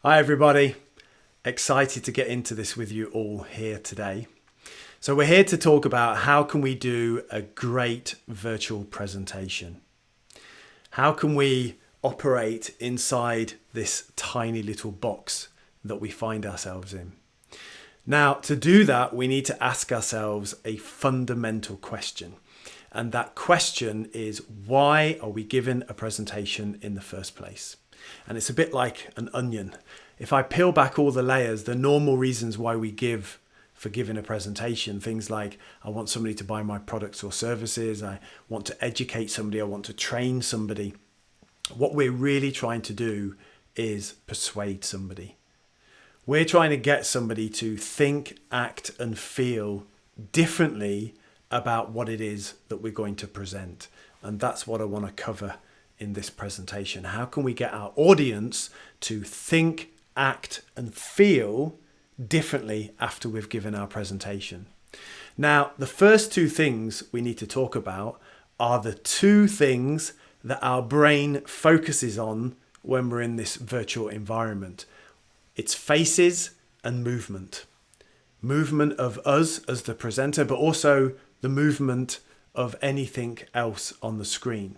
Hi everybody, excited to get into this with you all here today. So we're here to talk about how can we do a great virtual presentation. How can we operate inside this tiny little box that we find ourselves in? Now, to do that, we need to ask ourselves a fundamental question. And that question is, why are we given a presentation in the first place? And it's a bit like an onion. If I peel back all the layers, the normal reasons why we give for giving a presentation, things like I want somebody to buy my products or services, I want to educate somebody, I want to train somebody. What we're really trying to do is persuade somebody. We're trying to get somebody to think, act, and feel differently about what it is that we're going to present. And that's what I want to cover in this presentation. How can we get our audience to think, act, and feel differently after we've given our presentation? Now, the first two things we need to talk about are the two things that our brain focuses on when we're in this virtual environment. It's faces and movement. Movement of us as the presenter, but also the movement of anything else on the screen.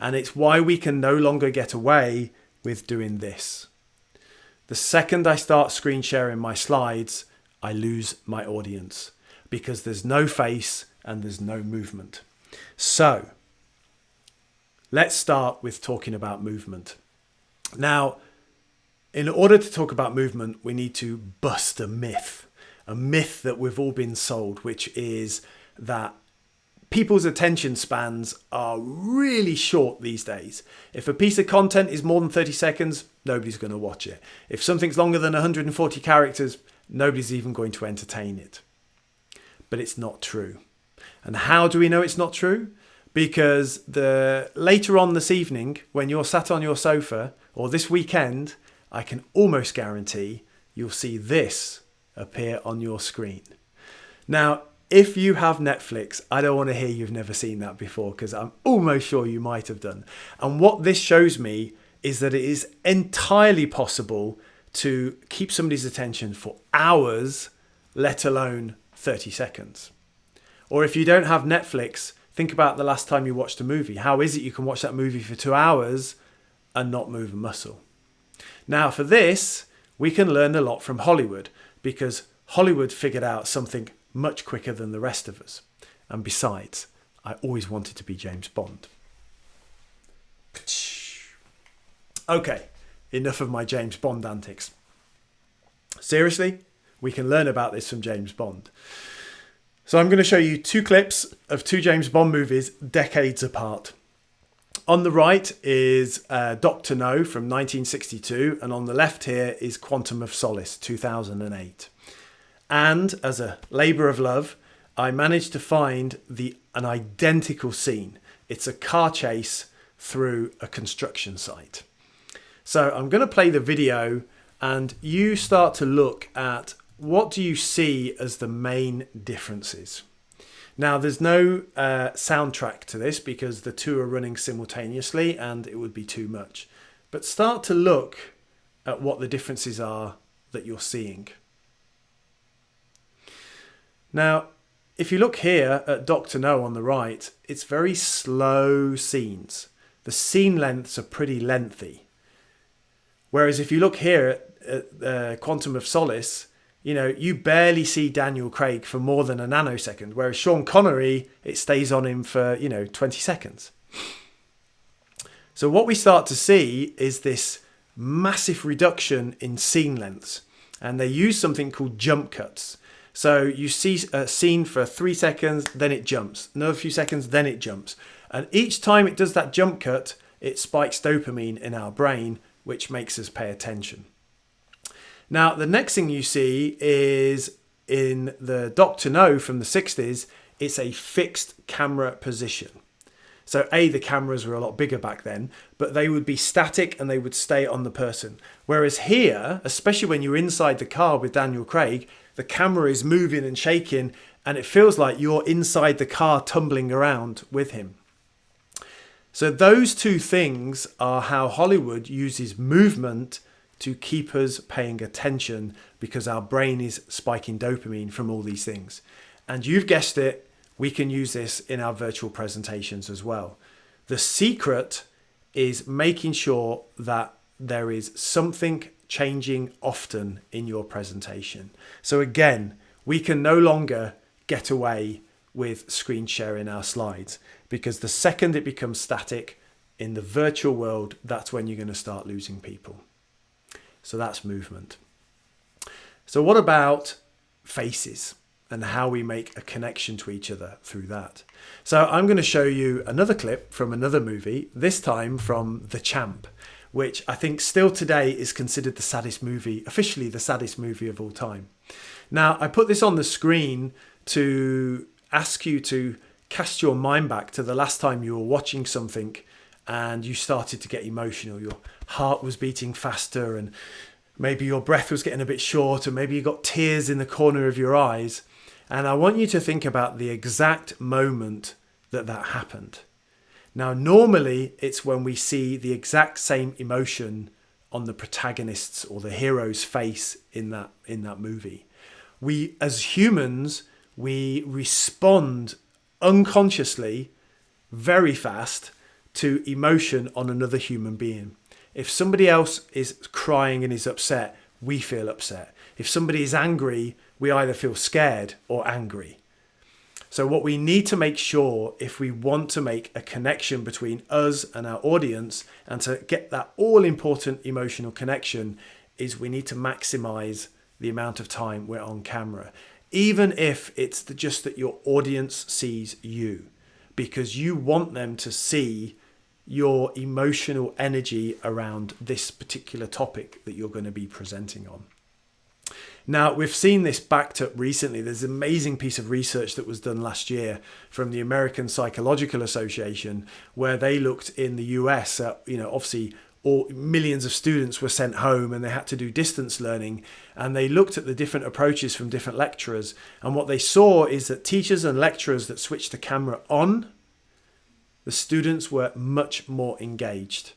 And it's why we can no longer get away with doing this. The second I start screen sharing my slides, I lose my audience because there's no face and there's no movement. So let's start with talking about movement. Now, in order to talk about movement, we need to bust a myth that we've all been sold, which is that people's attention spans are really short these days. If a piece of content is more than 30 seconds, nobody's going to watch it. If something's longer than 140 characters, nobody's even going to entertain it. But it's not true. And how do we know it's not true? Because later on this evening, when you're sat on your sofa, or this weekend, I can almost guarantee you'll see this appear on your screen. Now, if you have Netflix, I don't want to hear you've never seen that before, because I'm almost sure you might have done. And what this shows me is that it is entirely possible to keep somebody's attention for hours, let alone 30 seconds. Or if you don't have Netflix, think about the last time you watched a movie. How is it you can watch that movie for 2 hours and not move a muscle? Now, for this, we can learn a lot from Hollywood, because Hollywood figured out something much quicker than the rest of us. And besides, I always wanted to be James Bond. Okay, enough of my James Bond antics. Seriously, we can learn about this from James Bond. So I'm going to show you two clips of two James Bond movies decades apart. On the right is Dr. No from 1962, and on the left here is Quantum of Solace, 2008. And as a labour of love, I managed to find an identical scene. It's a car chase through a construction site. So I'm going to play the video and you start to look at what do you see as the main differences. Now, there's no soundtrack to this because the two are running simultaneously and it would be too much. But start to look at what the differences are that you're seeing. Now, if you look here at Dr. No on the right, it's very slow scenes. The scene lengths are pretty lengthy. Whereas if you look here at Quantum of Solace, you barely see Daniel Craig for more than a nanosecond, whereas Sean Connery, it stays on him for, 20 seconds. So what we start to see is this massive reduction in scene lengths, and they use something called jump cuts. So you see a scene for 3 seconds, then it jumps. Another few seconds, then it jumps. And each time it does that jump cut, it spikes dopamine in our brain, which makes us pay attention. Now, the next thing you see is in the Dr. No from the 60s, it's a fixed camera position. So the cameras were a lot bigger back then, but they would be static and they would stay on the person. Whereas here, especially when you're inside the car with Daniel Craig, the camera is moving and shaking and it feels like you're inside the car tumbling around with him. So those two things are how Hollywood uses movement to keep us paying attention because our brain is spiking dopamine from all these things. And you've guessed it, we can use this in our virtual presentations as well. The secret is making sure that there is something changing often in your presentation. So again, we can no longer get away with screen sharing our slides, because the second it becomes static in the virtual world, that's when you're going to start losing people. So that's movement. So what about faces and how we make a connection to each other through that? So I'm going to show you another clip from another movie, this time from The Champ, which I think still today is considered the saddest movie, officially the saddest movie of all time. Now, I put this on the screen to ask you to cast your mind back to the last time you were watching something and you started to get emotional. Your heart was beating faster and maybe your breath was getting a bit short, and maybe you got tears in the corner of your eyes. And I want you to think about the exact moment that happened. Now, normally it's when we see the exact same emotion on the protagonist's or the hero's face in that movie. We, as humans, we respond unconsciously very fast to emotion on another human being. If somebody else is crying and is upset, we feel upset. If somebody is angry, we either feel scared or angry. So what we need to make sure, if we want to make a connection between us and our audience and to get that all important emotional connection, is we need to maximize the amount of time we're on camera. Even if it's just that your audience sees you, because you want them to see your emotional energy around this particular topic that you're going to be presenting on. Now, we've seen this backed up recently. There's an amazing piece of research that was done last year from the American Psychological Association, where they looked in the US at, obviously millions of students were sent home and they had to do distance learning, and they looked at the different approaches from different lecturers, and what they saw is that teachers and lecturers that switched the camera on, the students were much more engaged.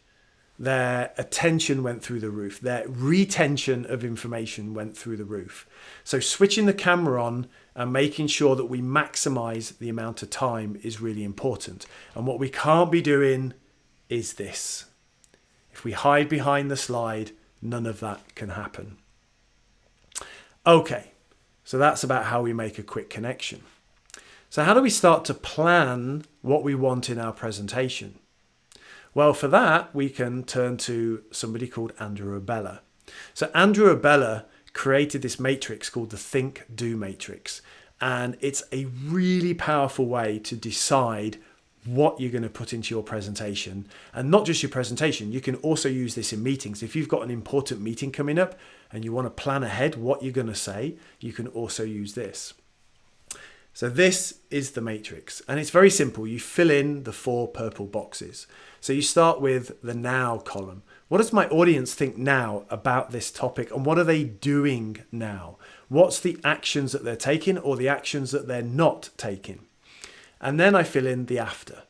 Their attention went through the roof. Their retention of information went through the roof. So switching the camera on and making sure that we maximize the amount of time is really important. And what we can't be doing is this. If we hide behind the slide, none of that can happen. Okay, so that's about how we make a quick connection. So how do we start to plan what we want in our presentation? Well, for that, we can turn to somebody called Andrew Abella. So Andrew Abella created this matrix called the Think-Do matrix. And it's a really powerful way to decide what you're going to put into your presentation. And not just your presentation, you can also use this in meetings. If you've got an important meeting coming up and you want to plan ahead what you're going to say, you can also use this. So this is the matrix, and it's very simple. You fill in the 4 purple boxes. So you start with the now column. What does my audience think now about this topic, and what are they doing now? What's the actions that they're taking or the actions that they're not taking? And then I fill in the after.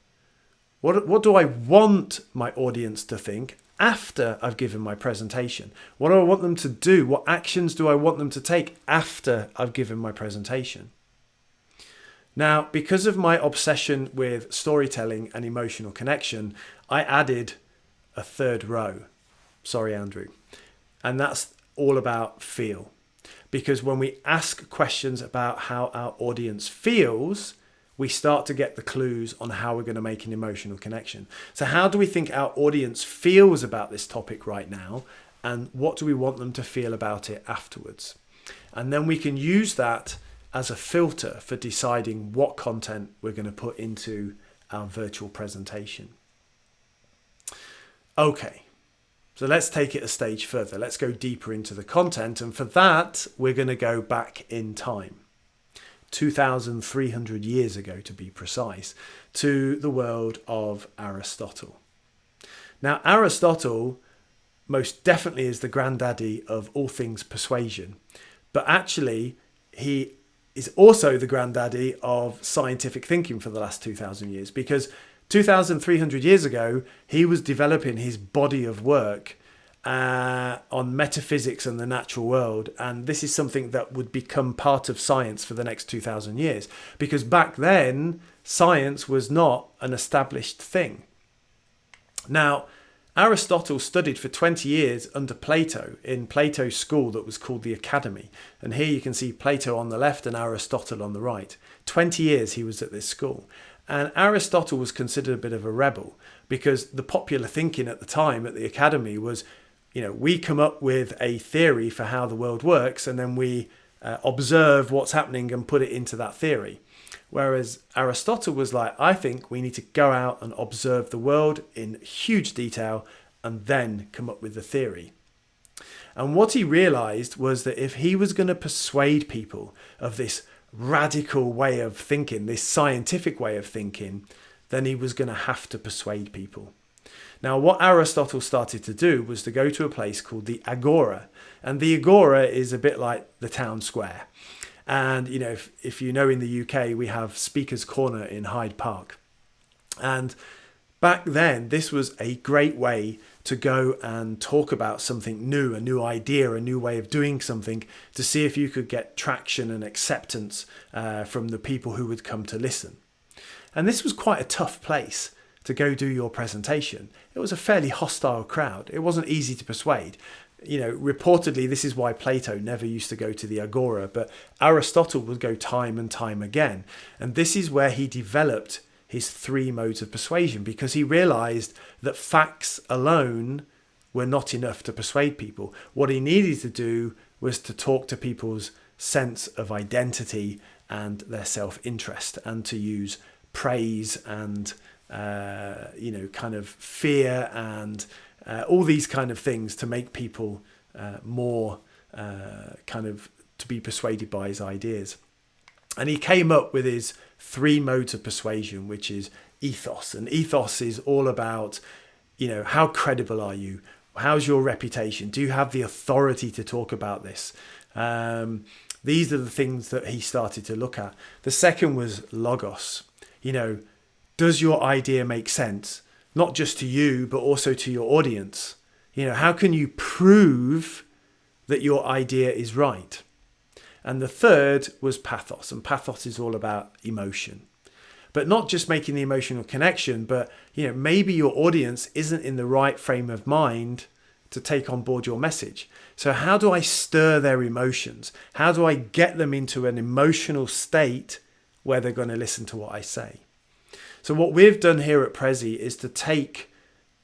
What do I want my audience to think after I've given my presentation? What do I want them to do? What actions do I want them to take after I've given my presentation? Now, because of my obsession with storytelling and emotional connection, I added a 3rd row. Sorry, Andrew. And that's all about feel. Because when we ask questions about how our audience feels, we start to get the clues on how we're going to make an emotional connection. So how do we think our audience feels about this topic right now? And what do we want them to feel about it afterwards? And then we can use that as a filter for deciding what content we're going to put into our virtual presentation. Okay, so let's take it a stage further. Let's go deeper into the content. And for that, we're going to go back in time, 2,300 years ago to be precise, to the world of Aristotle. Now, Aristotle most definitely is the granddaddy of all things persuasion, but actually he is also the granddaddy of scientific thinking for the last 2,000 years, because 2,300 years ago, he was developing his body of work on metaphysics and the natural world. And this is something that would become part of science for the next 2,000 years. Because back then, science was not an established thing. Now, Aristotle studied for 20 years under Plato in Plato's school that was called the Academy. And here you can see Plato on the left and Aristotle on the right. 20 years he was at this school. And Aristotle was considered a bit of a rebel because the popular thinking at the time at the Academy was, we come up with a theory for how the world works and then we observe what's happening and put it into that theory. Whereas Aristotle was like, I think we need to go out and observe the world in huge detail and then come up with the theory. And what he realized was that if he was going to persuade people of this radical way of thinking, this scientific way of thinking, then he was going to have to persuade people. Now, what Aristotle started to do was to go to a place called the Agora. And the Agora is a bit like the town square. And, if you know, in the UK, we have Speaker's Corner in Hyde Park. And back then, this was a great way to go and talk about something new, a new idea, a new way of doing something, to see if you could get traction and acceptance from the people who would come to listen. And this was quite a tough place to go do your presentation. It was a fairly hostile crowd. It wasn't easy to persuade. Reportedly, this is why Plato never used to go to the Agora, but Aristotle would go time and time again. And this is where he developed his 3 modes of persuasion, because he realized that facts alone were not enough to persuade people. What he needed to do was to talk to people's sense of identity and their self-interest, and to use praise and kind of fear and all these kind of things to make people more to be persuaded by his ideas. And he came up with his 3 modes of persuasion, which is ethos. And ethos is all about, how credible are you? How's your reputation? Do you have the authority to talk about this? These are the things that he started to look at. The second was logos. Does your idea make sense? Not just to you, but also to your audience. How can you prove that your idea is right? And the third was pathos. And pathos is all about emotion. But not just making the emotional connection, but maybe your audience isn't in the right frame of mind to take on board your message. So how do I stir their emotions? How do I get them into an emotional state where they're going to listen to what I say? So what we've done here at Prezi is to take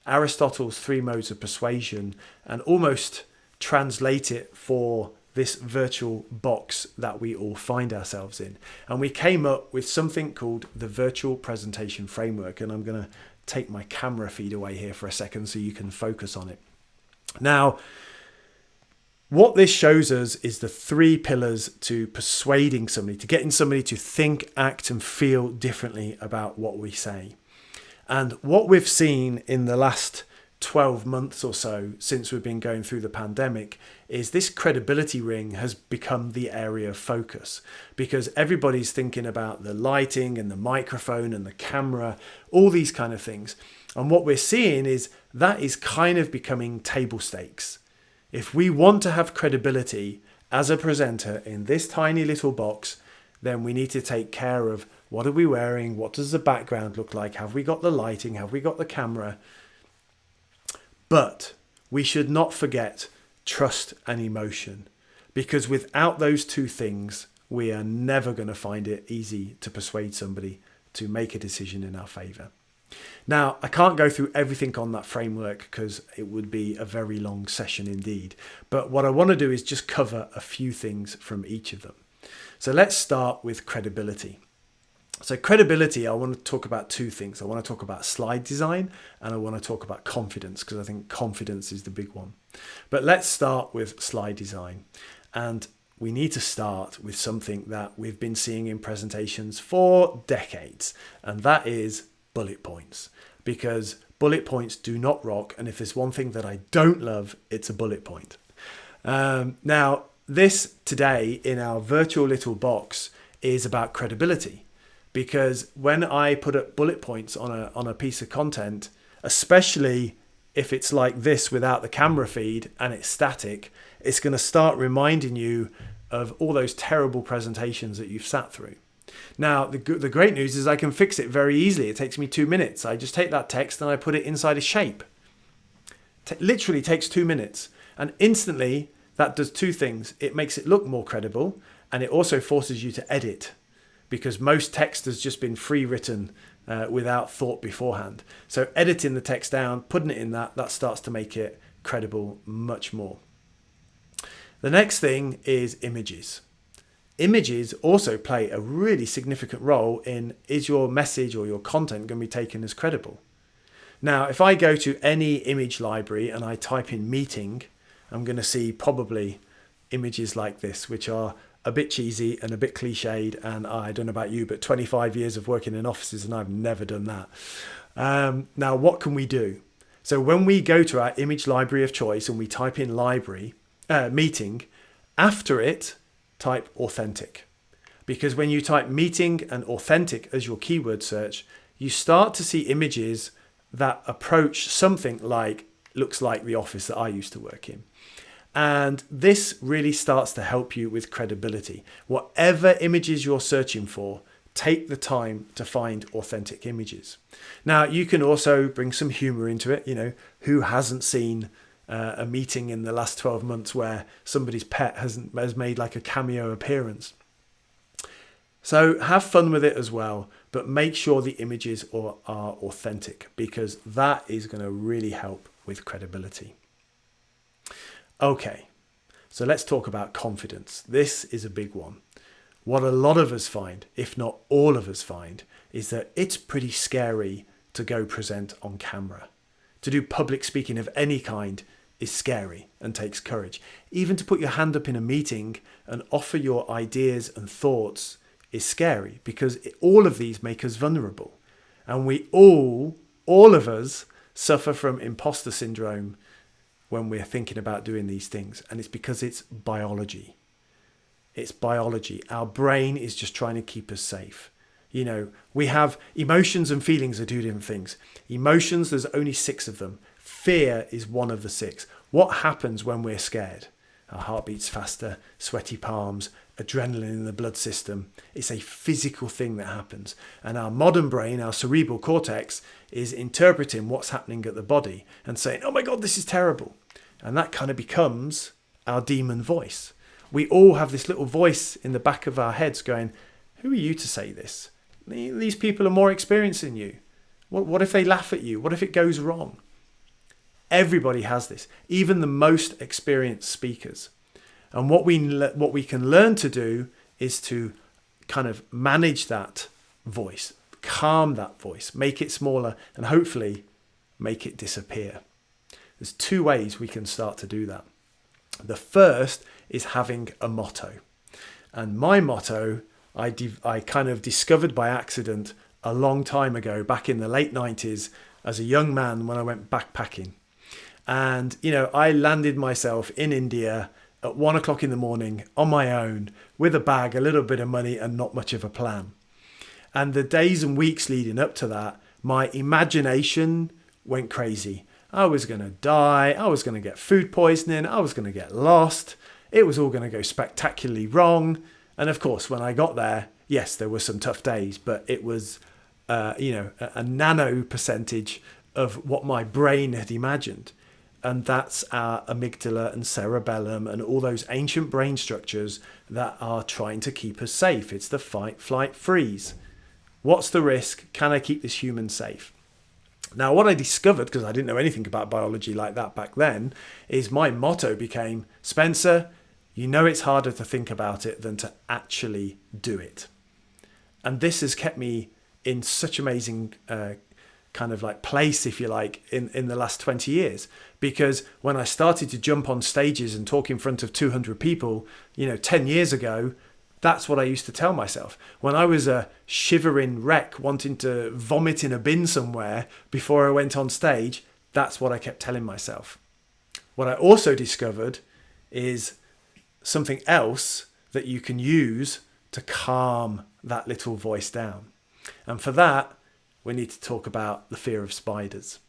Aristotle's 3 modes of persuasion and almost translate it for this virtual box that we all find ourselves in. And we came up with something called the Virtual Presentation Framework. And I'm going to take my camera feed away here for a second so you can focus on it. Now, what this shows us is the 3 pillars to persuading somebody, to getting somebody to think, act, and feel differently about what we say. And what we've seen in the last 12 months or so since we've been going through the pandemic is this credibility ring has become the area of focus, because everybody's thinking about the lighting and the microphone and the camera, all these kind of things. And what we're seeing is that is kind of becoming table stakes. If we want to have credibility as a presenter in this tiny little box, then we need to take care of what are we wearing? What does the background look like? Have we got the lighting? Have we got the camera? But we should not forget trust and emotion, because without those 2 things, we are never going to find it easy to persuade somebody to make a decision in our favor. Now, I can't go through everything on that framework because it would be a very long session indeed. But what I want to do is just cover a few things from each of them. So let's start with credibility. So credibility, I want to talk about 2 things. I want to talk about slide design and I want to talk about confidence, because I think confidence is the big one. But let's start with slide design. And we need to start with something that we've been seeing in presentations for decades, and that is bullet points, because bullet points do not rock. And if there's one thing that I don't love, it's a bullet point. Now, this today in our virtual little box is about credibility, because when I put up bullet points on a piece of content, especially if it's like this without the camera feed and it's static, it's going to start reminding you of all those terrible presentations that you've sat through. Now, the great news is I can fix it very easily. It takes me 2 minutes. I just take that text and I put it inside a shape. Literally takes 2 minutes. And instantly, that does two things. It makes it look more credible, and it also forces you to edit, because most text has just been free-written without thought beforehand. So editing the text down, putting it in that starts to make it credible much more. The next thing is images. Images also play a really significant role in, is your message or your content going to be taken as credible? Now, if I go to any image library and I type in meeting, I'm going to see probably images like this, which are a bit cheesy and a bit cliched. And I don't know about you, but 25 years of working in offices and I've never done that. Now, what can we do? So when we go to our image library of choice and we type in meeting, after it, type authentic. Because when you type meeting and authentic as your keyword search, you start to see images that approach something like, looks like the office that I used to work in. And this really starts to help you with credibility. Whatever images you're searching for, take the time to find authentic images. Now, you can also bring some humor into it. You know, who hasn't seen a meeting in the last 12 months where somebody's pet has made like a cameo appearance? So have fun with it as well, but make sure the images are authentic, because that is going to really help with credibility. Okay, so let's talk about confidence. This is a big one. What a lot of us find, if not all of us find, is that it's pretty scary to go present on camera. To do public speaking of any kind is scary and takes courage. Even to put your hand up in a meeting and offer your ideas and thoughts is scary, because all of these make us vulnerable. And we all of us suffer from imposter syndrome when we're thinking about doing these things. And it's because it's biology. It's biology. Our brain is just trying to keep us safe. You know, we have emotions and feelings are two different things. Emotions, there's only 6 of them. Fear is one of the 6. What happens when we're scared? Our heart beats faster, sweaty palms, adrenaline in the blood system. It's a physical thing that happens. And our modern brain, our cerebral cortex, is interpreting what's happening at the body and saying, oh my God, this is terrible. And that kind of becomes our demon voice. We all have this little voice in the back of our heads going, who are you to say this? These people are more experienced than you. What if they laugh at you? What if it goes wrong? Everybody has this, even the most experienced speakers. And what we can learn to do is to kind of manage that voice, calm that voice, make it smaller, and hopefully make it disappear. There's 2 ways we can start to do that. The first is having a motto. And my motto, I kind of discovered by accident a long time ago, back in the late 90s, as a young man when I went backpacking. And, you know, I landed myself in India at 1 o'clock in the morning on my own with a bag, a little bit of money and not much of a plan. And the days and weeks leading up to that, my imagination went crazy. I was going to die. I was going to get food poisoning. I was going to get lost. It was all going to go spectacularly wrong. And of course, when I got there, yes, there were some tough days, but it was, a nano percentage of what my brain had imagined. And that's our amygdala and cerebellum and all those ancient brain structures that are trying to keep us safe. It's the fight, flight, freeze. What's the risk? Can I keep this human safe? Now, what I discovered, because I didn't know anything about biology like that back then, is my motto became, Spencer, you know it's harder to think about it than to actually do it. And this has kept me in such amazing kind of like place, if you like, in the last 20 years. Because when I started to jump on stages and talk in front of 200 people, 10 years ago, that's what I used to tell myself. When I was a shivering wreck wanting to vomit in a bin somewhere before I went on stage, that's what I kept telling myself. What I also discovered is something else that you can use to calm that little voice down. And for that, we need to talk about the fear of spiders.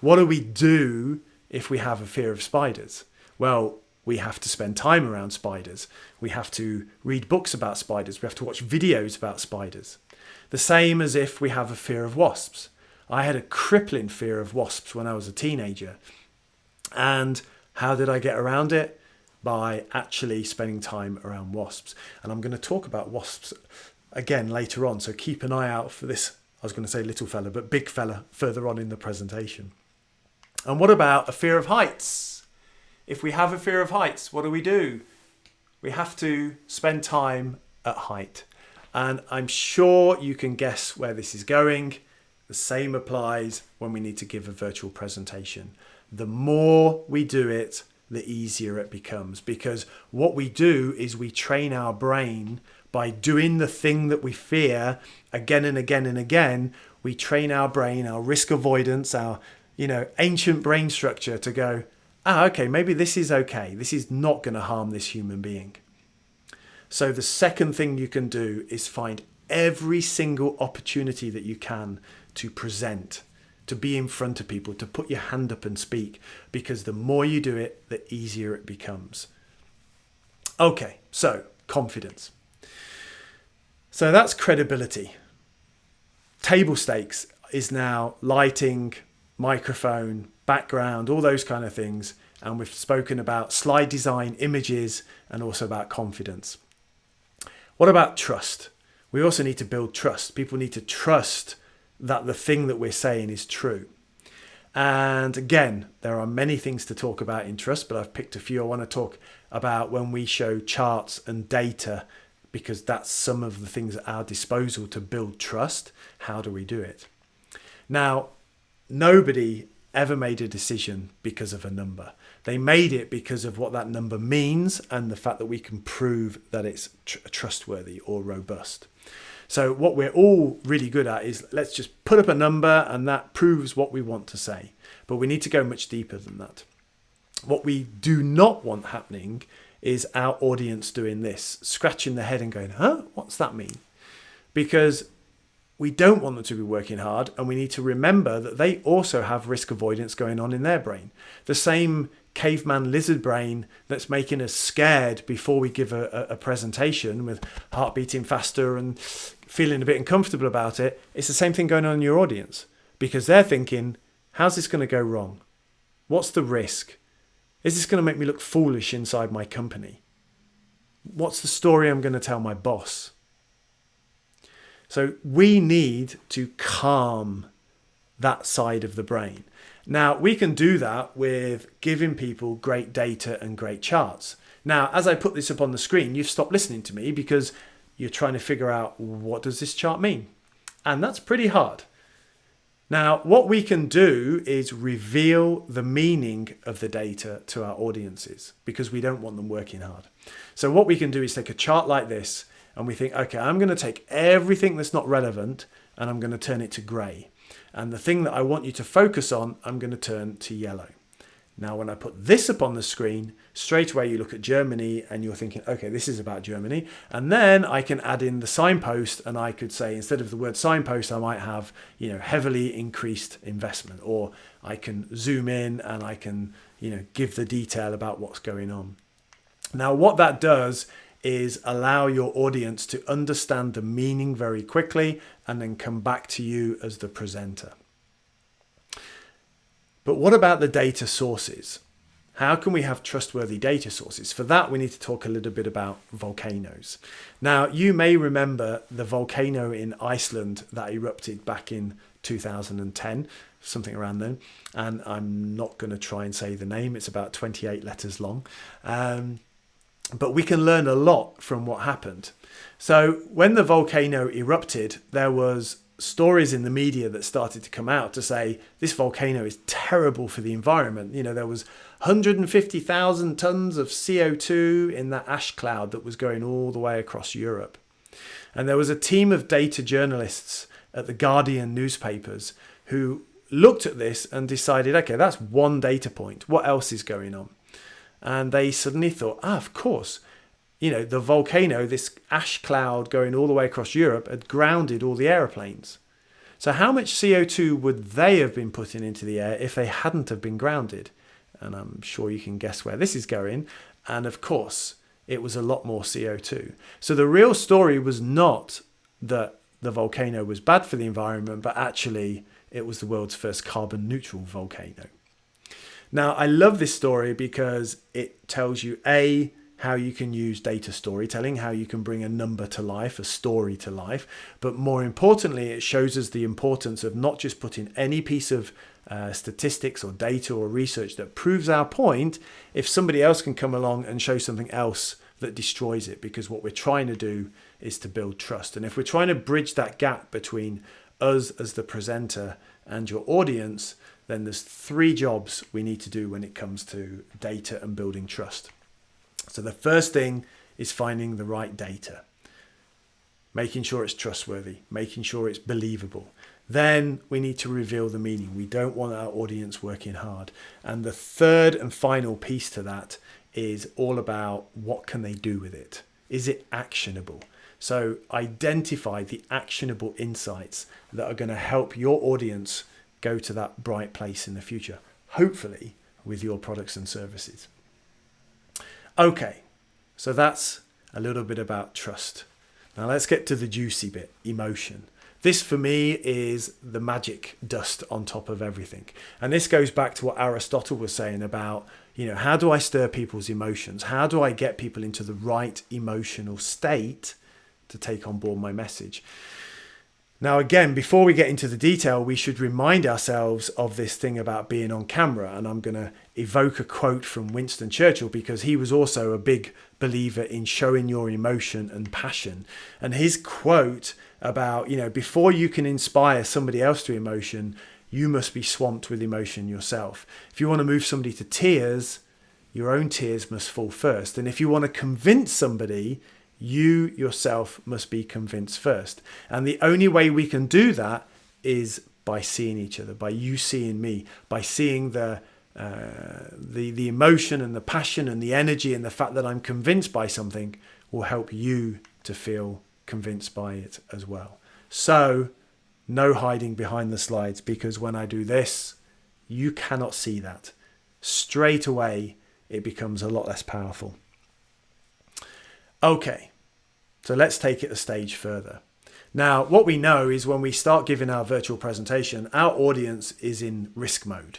What do we do if we have a fear of spiders? Well, we have to spend time around spiders. We have to read books about spiders. We have to watch videos about spiders. The same as if we have a fear of wasps. I had a crippling fear of wasps when I was a teenager. And how did I get around it? By actually spending time around wasps. And I'm going to talk about wasps again later on. So keep an eye out for this, I was going to say little fella, but big fella further on in the presentation. And what about a fear of heights? If we have a fear of heights, what do? We have to spend time at height. And I'm sure you can guess where this is going. The same applies when we need to give a virtual presentation. The more we do it, the easier it becomes, because what we do is we train our brain by doing the thing that we fear again and again and again. We train our brain, our risk avoidance, our ancient brain structure to go, okay, maybe this is okay. This is not going to harm this human being. So the second thing you can do is find every single opportunity that you can to present, to be in front of people, to put your hand up and speak, because the more you do it, the easier it becomes. Okay, so confidence. So that's credibility. Table stakes is now lighting, microphone, background, all those kind of things. And we've spoken about slide design, images, and also about confidence. What about trust? We also need to build trust. People need to trust that the thing that we're saying is true. And again, there are many things to talk about in trust, but I've picked a few. I want to talk about when we show charts and data, because that's some of the things at our disposal to build trust. How do we do it? Now, nobody ever made a decision because of a number. They made it because of what that number means and the fact that we can prove that it's trustworthy or robust. So what we're all really good at is let's just put up a number and that proves what we want to say. But we need to go much deeper than that. What we do not want happening is our audience doing this, scratching their head and going, what's that mean? Because we don't want them to be working hard, and we need to remember that they also have risk avoidance going on in their brain. The same caveman lizard brain that's making us scared before we give a presentation with heart beating faster and feeling a bit uncomfortable about it. It's the same thing going on in your audience, because they're thinking, how's this going to go wrong? What's the risk? Is this going to make me look foolish inside my company? What's the story I'm going to tell my boss? So we need to calm that side of the brain. Now, we can do that with giving people great data and great charts. Now, as I put this up on the screen, you've stopped listening to me because you're trying to figure out, what does this chart mean? And that's pretty hard. Now, what we can do is reveal the meaning of the data to our audiences, because we don't want them working hard. So what we can do is take a chart like this and we think, okay, I'm going to take everything that's not relevant and I'm going to turn it to grey. And the thing that I want you to focus on, I'm going to turn to yellow. Now, when I put this up on the screen, straight away you look at Germany and you're thinking, okay, this is about Germany. And then I can add in the signpost, and I could say, instead of the word signpost, I might have, heavily increased investment, or I can zoom in and I can, give the detail about what's going on. Now, what that does is allow your audience to understand the meaning very quickly and then come back to you as the presenter. But what about the data sources? How can we have trustworthy data sources? For that, we need to talk a little bit about volcanoes. Now, you may remember the volcano in Iceland that erupted back in 2010, something around then. And I'm not going to try and say the name. It's about 28 letters long. But we can learn a lot from what happened. So when the volcano erupted, there was stories in the media that started to come out to say this volcano is terrible for the environment. There was 150,000 tons of CO2 in that ash cloud that was going all the way across Europe. And there was a team of data journalists at the Guardian newspapers who looked at this and decided, okay, that's one data point. What else is going on? And they suddenly thought, of course, the volcano, this ash cloud going all the way across Europe, had grounded all the airplanes. So how much CO2 would they have been putting into the air if they hadn't have been grounded? And I'm sure you can guess where this is going. And of course, it was a lot more CO2. So the real story was not that the volcano was bad for the environment, but actually it was the world's first carbon neutral volcano. Now, I love this story because it tells you, A, how you can use data storytelling, how you can bring a number to life, a story to life. But more importantly, it shows us the importance of not just putting any piece of statistics or data or research that proves our point if somebody else can come along and show something else that destroys it, because what we're trying to do is to build trust. And if we're trying to bridge that gap between us as the presenter and your audience, then there's 3 jobs we need to do when it comes to data and building trust. So the first thing is finding the right data, making sure it's trustworthy, making sure it's believable. Then we need to reveal the meaning. We don't want our audience working hard. And the third and final piece to that is all about what can they do with it? Is it actionable? So identify the actionable insights that are going to help your audience go to that bright place in the future, hopefully with your products and services. Okay, so that's a little bit about trust. Now let's get to the juicy bit, emotion. This for me is the magic dust on top of everything. And this goes back to what Aristotle was saying about, how do I stir people's emotions? How do I get people into the right emotional state to take on board my message? Now, again, before we get into the detail, we should remind ourselves of this thing about being on camera. And I'm going to evoke a quote from Winston Churchill, because he was also a big believer in showing your emotion and passion. And his quote about, before you can inspire somebody else to emotion, you must be swamped with emotion yourself. If you want to move somebody to tears, your own tears must fall first. And if you want to convince somebody, you yourself must be convinced first. And the only way we can do that is by seeing each other, by you seeing me, by seeing the emotion and the passion and the energy, and the fact that I'm convinced by something will help you to feel convinced by it as well. So no hiding behind the slides, because when I do this, you cannot see that. Straight away, it becomes a lot less powerful. Okay, so let's take it a stage further. Now, what we know is when we start giving our virtual presentation, our audience is in risk mode.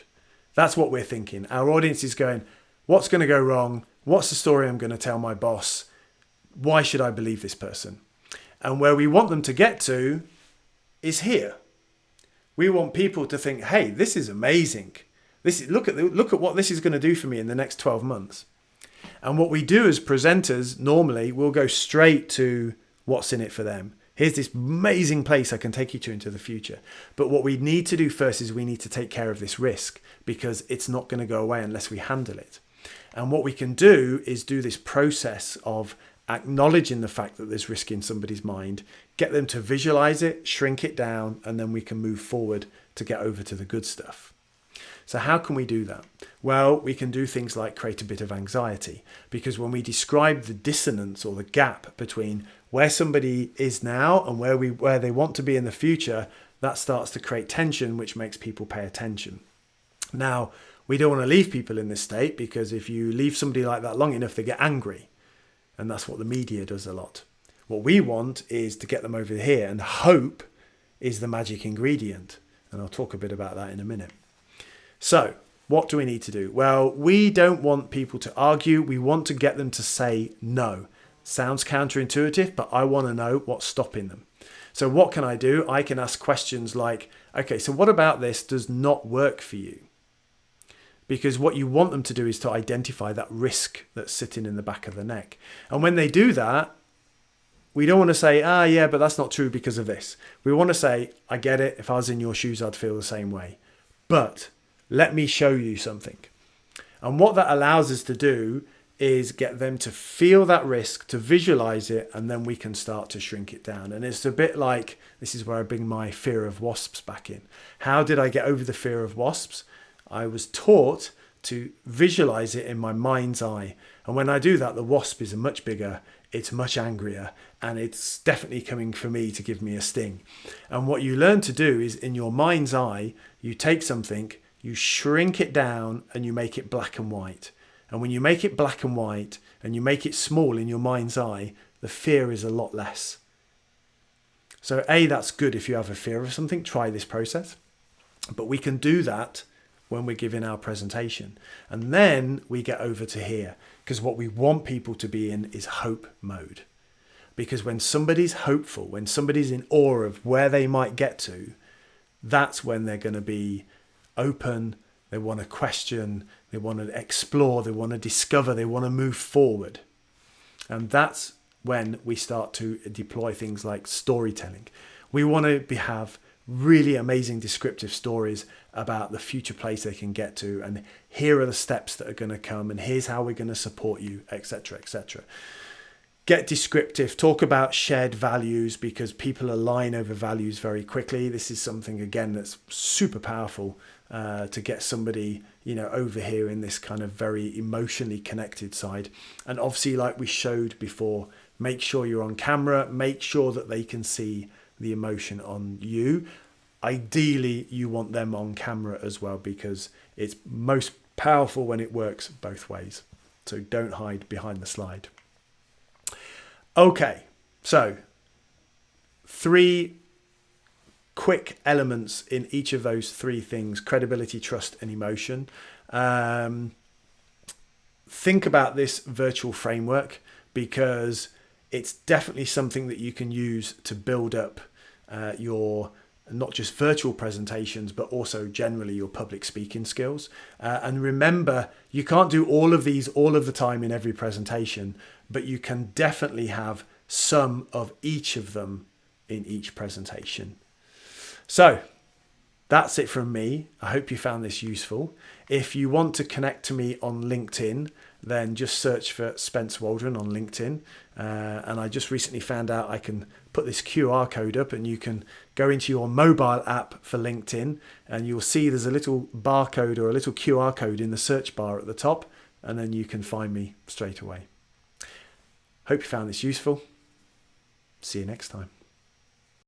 That's what we're thinking. Our audience is going, what's going to go wrong? What's the story I'm going to tell my boss? Why should I believe this person? And where we want them to get to is here. We want people to think, hey, this is amazing. Look at what this is going to do for me in the next 12 months. And what we do as presenters, normally, we'll go straight to what's in it for them. Here's this amazing place I can take you to into the future. But what we need to do first is we need to take care of this risk, because it's not going to go away unless we handle it. And what we can do is do this process of acknowledging the fact that there's risk in somebody's mind, get them to visualize it, shrink it down, and then we can move forward to get over to the good stuff. So how can we do that? Well, we can do things like create a bit of anxiety, because when we describe the dissonance or the gap between where somebody is now and where they want to be in the future, that starts to create tension, which makes people pay attention. Now, we don't want to leave people in this state, because if you leave somebody like that long enough, they get angry. And that's what the media does a lot. What we want is to get them over here, and hope is the magic ingredient. And I'll talk a bit about that in a minute. So what do we need to do? Well, we don't want people to argue. We want to get them to say no. Sounds counterintuitive, but I want to know what's stopping them. So what can I do? I can ask questions like, okay, so what about this does not work for you? Because what you want them to do is to identify that risk that's sitting in the back of the neck. And when they do that, we don't want to say, yeah, but that's not true because of this. We want to say, I get it. If I was in your shoes, I'd feel the same way. But let me show you something. And what that allows us to do is get them to feel that risk, to visualize it, and then we can start to shrink it down. And it's a bit like, this is where I bring my fear of wasps back in. How did I get over the fear of wasps? I was taught to visualize it in my mind's eye. And when I do that, the wasp is much bigger, it's much angrier, and it's definitely coming for me to give me a sting. And what you learn to do is, in your mind's eye, you take something, you shrink it down, and you make it black and white. And when you make it black and white and you make it small in your mind's eye, the fear is a lot less. So that's good if you have a fear of something, try this process. But we can do that when we're giving our presentation. And then we get over to here, because what we want people to be in is hope mode. Because when somebody's hopeful, when somebody's in awe of where they might get to, that's when they're going to be open, they want to question, they want to explore, they want to discover, they want to move forward. And that's when we start to deploy things like storytelling. We want to have really amazing descriptive stories about the future place they can get to, and here are the steps that are going to come, and here's how we're going to support you, etc., etc. Get descriptive, talk about shared values, because people align over values very quickly. This is something, again, that's super powerful to get somebody, over here in this kind of very emotionally connected side. And obviously, like we showed before, make sure you're on camera, make sure that they can see the emotion on you. Ideally, you want them on camera as well, because it's most powerful when it works both ways. So don't hide behind the slide. Okay, so 3 quick elements in each of those 3 things: credibility, trust, and emotion. Think about this virtual framework, because it's definitely something that you can use to build up your not just virtual presentations, but also generally your public speaking skills. And remember, you can't do all of these all of the time in every presentation, but you can definitely have some of each of them in each presentation. So that's it from me. I hope you found this useful. If you want to connect to me on LinkedIn, then just search for Spence Waldron on LinkedIn. And I just recently found out I can put this QR code up, and you can go into your mobile app for LinkedIn, and you'll see there's a little barcode or a little QR code in the search bar at the top, and then you can find me straight away. Hope you found this useful. See you next time.